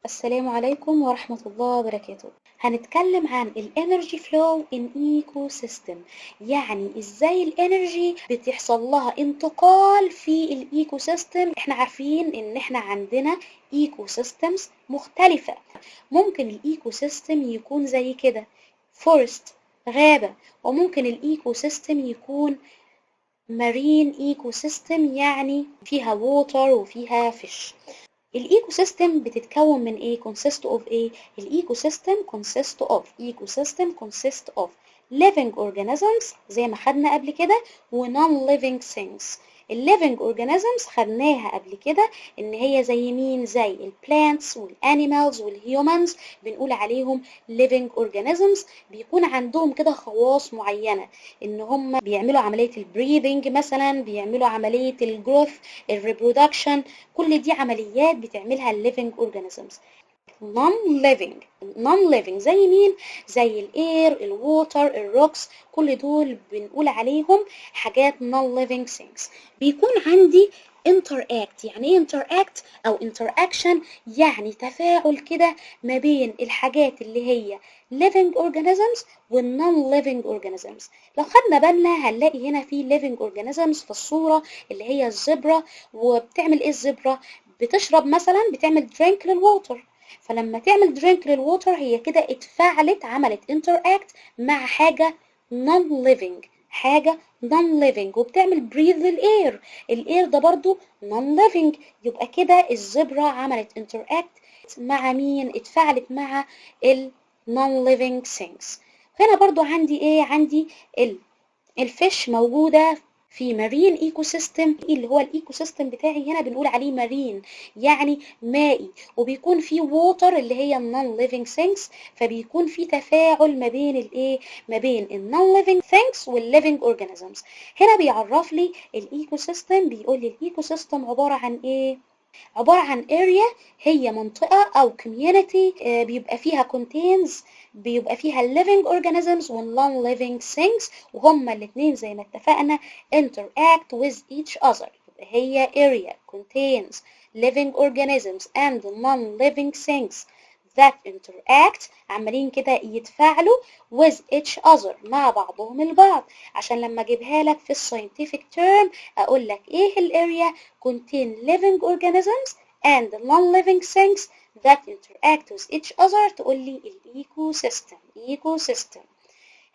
السلام عليكم ورحمة الله وبركاته. هنتكلم عن الانرجي فلو ان ايكو سيستم، يعني ازاي الانرجي بتحصل لها انتقال في الايكو سيستم. احنا عارفين ان احنا عندنا ايكو سيستمز مختلفة. ممكن الايكو سيستم يكون زي كده فورست، غابة، وممكن الايكو سيستم يكون مارين ايكو سيستم، يعني فيها ووتر وفيها فيش. الايكو سيستم بتتكون من ايه؟ consist of ايه؟ الايكو سيستم consist of living organisms زي ما خدنا قبل كده، و non living things. ال living organisms خدناها قبل كده ان هي زي مين؟ زي ال plants وال animals وال humans، بنقول عليهم living organisms. بيكون عندهم كده خواص معينة، ان هم بيعملوا عملية ال breathing مثلا، بيعملوا عملية ال growth، ال reproduction. كل دي عمليات بتعملها الليفنج اورجانيزمز. non living زي مين؟ زي الاير، الووتر، الروكس. كل دول بنقول عليهم حاجات non living things. بيكون عندي interact. يعني ايه interact او interaction؟ يعني تفاعل كده ما بين الحاجات اللي هي living organisms وال non living organisms. لو خدنا بالنا هنلاقي هنا في living organisms في الصورة اللي هي الزبرة. وبتعمل ايه الزبرة؟ بتشرب مثلا، بتعمل drink للووتر. فلما تعمل درينك للووتر هي كده اتفاعلت، عملت interact مع حاجة non living، حاجة non living، وبتعمل breathe للاير. الاير ده برضو non living. يبقى كده الزبرة عملت interact مع مين؟ اتفاعلت مع ال non living things. هنا برضو عندي ايه؟ عندي الفيش موجودة في مارين ايكو سيستم. اللي هو الايكو سيستم بتاعي هنا بنقول عليه مارين، يعني مائي. وبيكون فيه ووتر اللي هي النون ليفينج ثينكس. فبيكون في تفاعل ما بين الايه؟ ما بين النون ليفينج ثينكس والليفينج اورجانيزمز. هنا بيعرف لي الايكو سيستم، بيقول لي الايكو سيستم عبارة عن ايه؟ عبارة عن area، هي منطقة أو community بيبقى فيها contains، بيبقى فيها living organisms و non living things، وهما الاتنين زي ما اتفقنا interact with each other. يبقى هي area contains living organisms and non living things that interact، عمالين كده يتفاعلوا with each other، مع بعضهم البعض. عشان لما اجيبها لك في الساينتفك term اقول لك ايه الاريا؟ contain living organisms and non-living things that interact with each other. تقول لي الايكو سيستم. ايكو سيستم.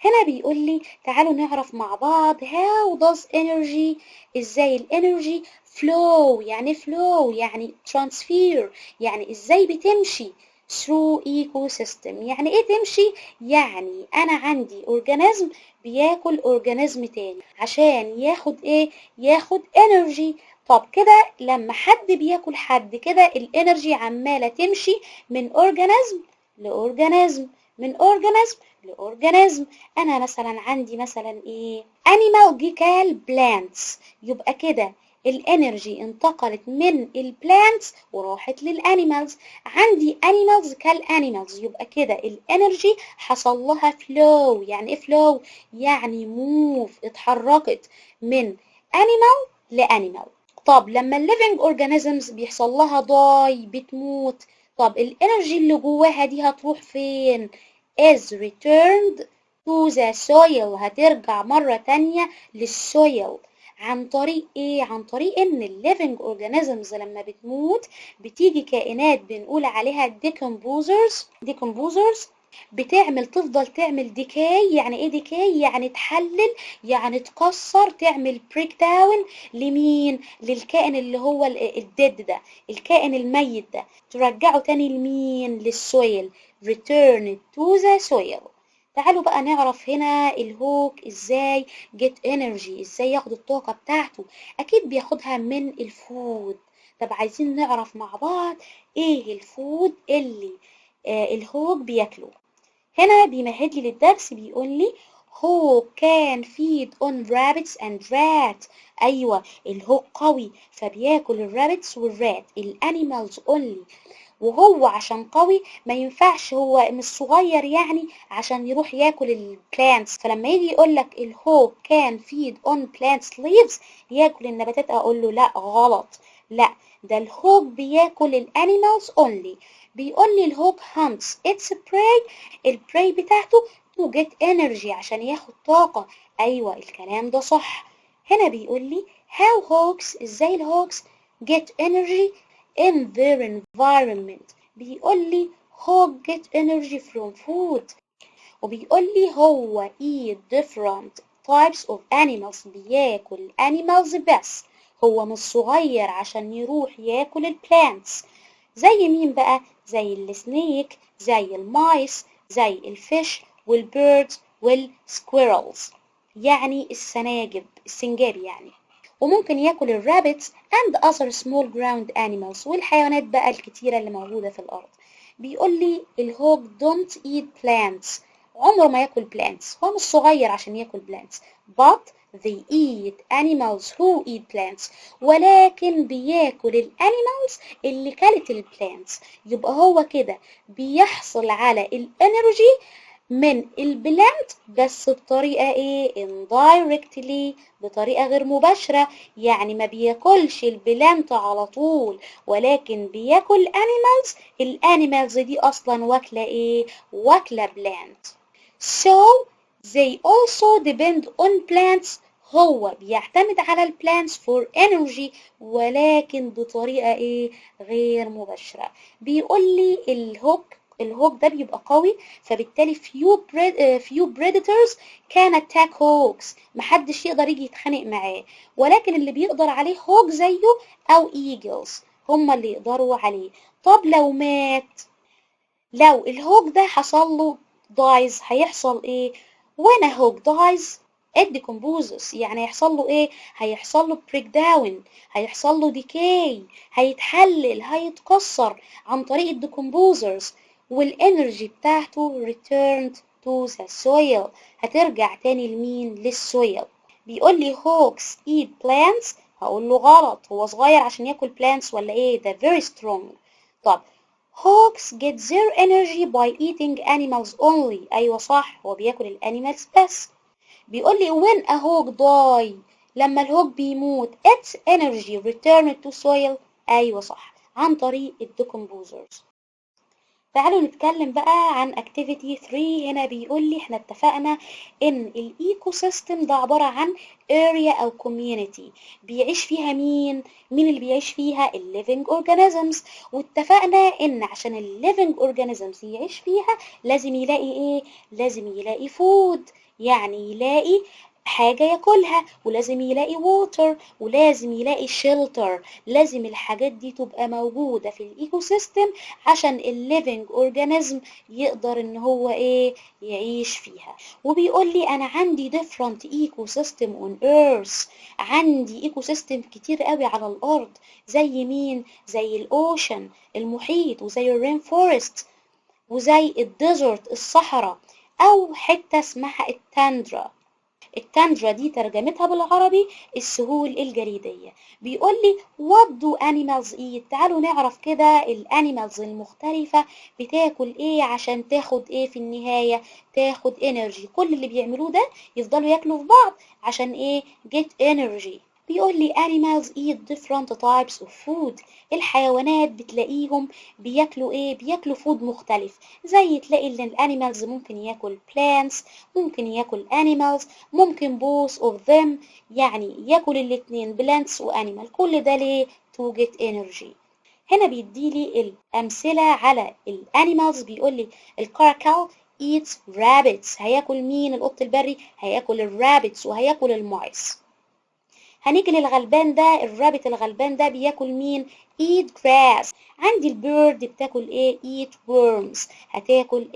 هنا بيقول لي تعالوا نعرف مع بعض how does energy، ازاي الانرجي flow. يعني flow يعني transfer، يعني ازاي بتمشي through ecosystem. يعني ايه تمشي؟ يعني انا عندي organism بياكل organism تاني عشان ياخد ايه؟ ياخد energy. طب كده لما حد بياكل حد كده الانرجي عمالة تمشي من organism لأورجانيزم، من organism لأورجانيزم. أنا مثلا عندي مثلا إيه؟ animal جه plants. يبقى كده الانرجي انتقلت من البلانتس وراحت للانيمالز. عندي animals كالانيمالز، يبقى كده الانرجي حصل لها flow. يعني ايه flow؟ يعني move، اتحركت من animal لانيمال. طب لما الليفنج اورجانيزمز بيحصل لها داي، بتموت، طب الانرجي اللي جواها دي هتروح فين؟ is returned to the soil، هترجع مرة تانية للسويل. عن طريق ايه؟ عن طريق ان الليفنج اورجانيزمز لما بتموت بتيجي كائنات بنقول عليها decomposers بتعمل، تفضل تعمل ديكاي. يعني ايه ديكاي؟ يعني تحلل، يعني تكسر، تعمل بريك داون لمين؟ للكائن اللي هو الديد ده، الكائن الميت ده، ترجعه تاني لمين؟ للسويل. return to the soil. تعالوا بقى نعرف هنا الهوك ازاي get energy، ازاي ياخد الطاقة بتاعته. اكيد بياخدها من الفود. طب عايزين نعرف مع بعض ايه الفود اللي الهوك بياكله. هنا بيمهد لي للدرس، بيقول لي who can feed on rabbits and rat. ايوه الهوك قوي فبياكل الرابتس والرات، الانيمالز only. وهو عشان قوي ما ينفعش، هو مش صغير يعني عشان يروح ياكل البلانتس. فلما يجي يقول لك الهوك كان feed on plants leaves، ياكل النباتات، اقول له لا غلط. لا، ده الهوج بياكل الانيمالز only. بيقول لي الهوج hunts its prey، البراي بتاعته to get energy عشان ياخد طاقة. ايوه الكلام ده صح. هنا بيقول لي how hogs، ازاي الهوجز get energy in their environment. بيقول لي hog get energy from food، وبيقول لي هو eat different types of animals، بياكل animals بس، هو مش صغير عشان يروح ياكل البلانتس. زي مين بقى؟ زي السنيك، زي المايس، زي الفيش والبيردز والسكويرلز، يعني السنجاب يعني. وممكن ياكل الرابتس and other small ground animals، والحيوانات بقى الكتيرة اللي موجودة في الأرض. بيقول لي الهوج don't eat plants، عمره ما ياكل plants، هو مش صغير عشان ياكل plants. but they eat animals who eat plants، ولكن بياكل الانيمالز اللي كلت البلانتس. يبقى هو كده بيحصل على الانرجي من البلانت، بس بطريقة ايه؟ indirectly، بطريقة غير مباشرة. يعني ما بياكلش البلانت على طول، ولكن بياكل animals، الانيمالز دي اصلا واكلة ايه؟ واكلة بلانت. so they also depend on plants، هو بيعتمد على البلانتس for energy، ولكن بطريقة ايه؟ غير مباشرة. بيقول لي الهوك ده بيبقى قوي، فبالتالي few predators can attack hogs، محدش يقدر يجي يتخانق معاه، ولكن اللي بيقدر عليه هوك زيه او eagles، هما اللي يقدروا عليه. طب لو مات، لو الهوج ده حصل له dies، هيحصل ايه؟ when a hog dies it decomposes، يعني هيحصل له ايه؟ هيحصل له break down، هيحصل له decay، هيتحلل، هيتكسر عن طريق الديكمبوزرز، والانرجي بتاعته returned to the soil، هترجع تاني لمين؟ للسويل. بيقول لي hogs eat plants، هقول له غلط، هو صغير عشان ياكل plants ولا ايه؟ ده very strong. طب hogs get their energy by eating animals only، أيوة صح، هو بياكل الانيمالز بس. بيقول لي when a hog die، لما الهوج بيموت its energy returned to soil، أيوة صح، عن طريق الديكمبوزرز. تعالوا نتكلم بقى عن activity 3. هنا بيقول لي احنا اتفقنا ان الايكو سيستم ده عبارة عن area او community بيعيش فيها مين اللي بيعيش فيها؟ living organisms. واتفقنا ان عشان living organisms يعيش فيها لازم يلاقي ايه؟ لازم يلاقي food، يعني يلاقي حاجة ياكلها، ولازم يلاقي water، ولازم يلاقي shelter. لازم الحاجات دي تبقى موجودة في الايكو سيستم عشان الليفينج اورجانيزم يقدر ان هو ايه؟ يعيش فيها. وبيقول لي انا عندي different ecosystem on earth، عندي ايكو سيستم كتير قوي على الارض. زي مين؟ زي الاوشن، المحيط، وزي الرين فورست، وزي الديزرت، الصحراء، او حتة اسمها التاندرا. التاندرا دي ترجمتها بالعربي السهول الجليدية. بيقول لي what do animals eat، تعالوا نعرف كده الانيمالز المختلفة بتاكل ايه عشان تاخد ايه في النهاية؟ تاخد energy. كل اللي بيعملوه ده يفضلوا ياكلوا في بعض عشان ايه؟ get energy. بيقول لي animals eat different types of food، الحيوانات بتلاقيهم بياكلوا ايه؟ بياكلوا فود مختلف. زي تلاقي ان الانيمالز ممكن ياكل plants، ممكن ياكل animals، ممكن both of them، يعني ياكل الاتنين plants وانيمال. كل ده ليه؟ to get energy. هنا بيديلي الأمثلة على الانيمالز. بيقول لي الكاراكال eats rabbits، هياكل مين؟ القط البري هياكل الرابتس وهياكل المايس. هنيجي للغلبان ده، الرابت الغلبان ده بياكل مين؟ eat grass. عندي البيرد بتاكل ايه؟ eat worms، هتاكل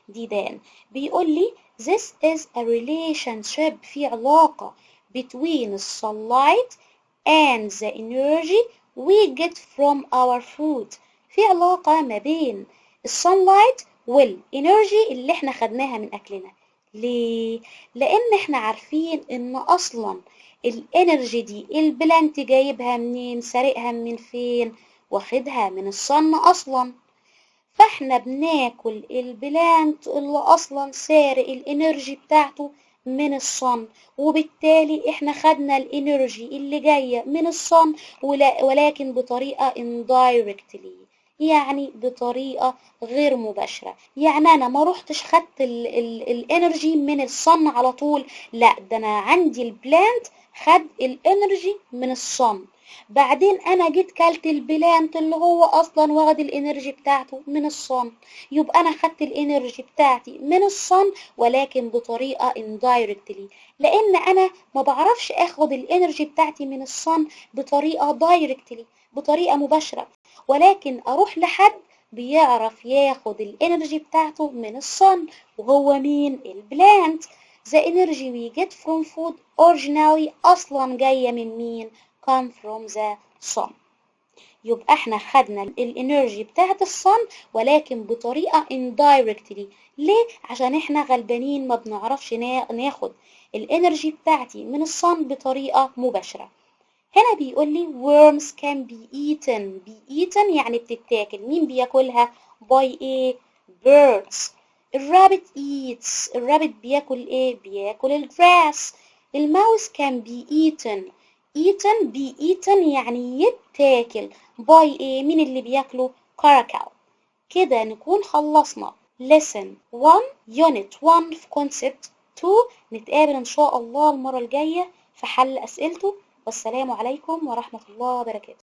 الديدان. بيقول لي this is a relationship، في علاقة between the sunlight and the energy we get from our food، في علاقة ما بين الsunlight والenergy اللي احنا خدناها من أكلنا. ليه؟ لأن احنا عارفين إن أصلا الانرجي دي البلانت جايبها منين؟ سارقها من فين؟ واخدها من الصن اصلا. فاحنا بناكل البلانت اللي اصلا سارق الانرجي بتاعته من الصن، وبالتالي احنا خدنا الانرجي اللي جاية من الصن ولكن بطريقة indirectly، يعني بطريقة غير مباشرة. يعني انا ما روحتش خدت الانرجي من الصن على طول، لا ده انا عندي البلانت خد الانرجي من الصن، بعدين انا جيت كلت البلانت اللي هو اصلا واخد الانرجي بتاعته من الصن، يبقى انا خدت الانرجي بتاعتي من الصن ولكن بطريقة indirectly، لان انا ما بعرفش اخد الانرجي بتاعتي من الصن بطريقة directly، بطريقة مباشرة، ولكن اروح لحد بيعرف ياخد الانرجي بتاعته من الصن، وهو مين؟ البلانت. The energy we get from food originally أصلا جاية من مين؟ come from the sun. يبقى احنا خدنا الانرجي بتاعت الصن ولكن بطريقة indirectly. ليه؟ عشان احنا غلبانين ما بنعرفش ناخد الانرجي بتاعتي من الصن بطريقة مباشرة. هنا بيقول لي worms can be eaten يعني بتتاكل. مين بياكلها؟ by a birds. الرابت eats، الرابت بياكل ايه؟ بياكل الجراس. الماوس can be eaten يعني يتاكل by ايه؟ مين اللي بياكله؟ caracal. كده نكون خلصنا lesson 1 unit 1 في concept 2. نتقابل ان شاء الله المرة الجاية في حل أسئلته. والسلام عليكم ورحمة الله وبركاته.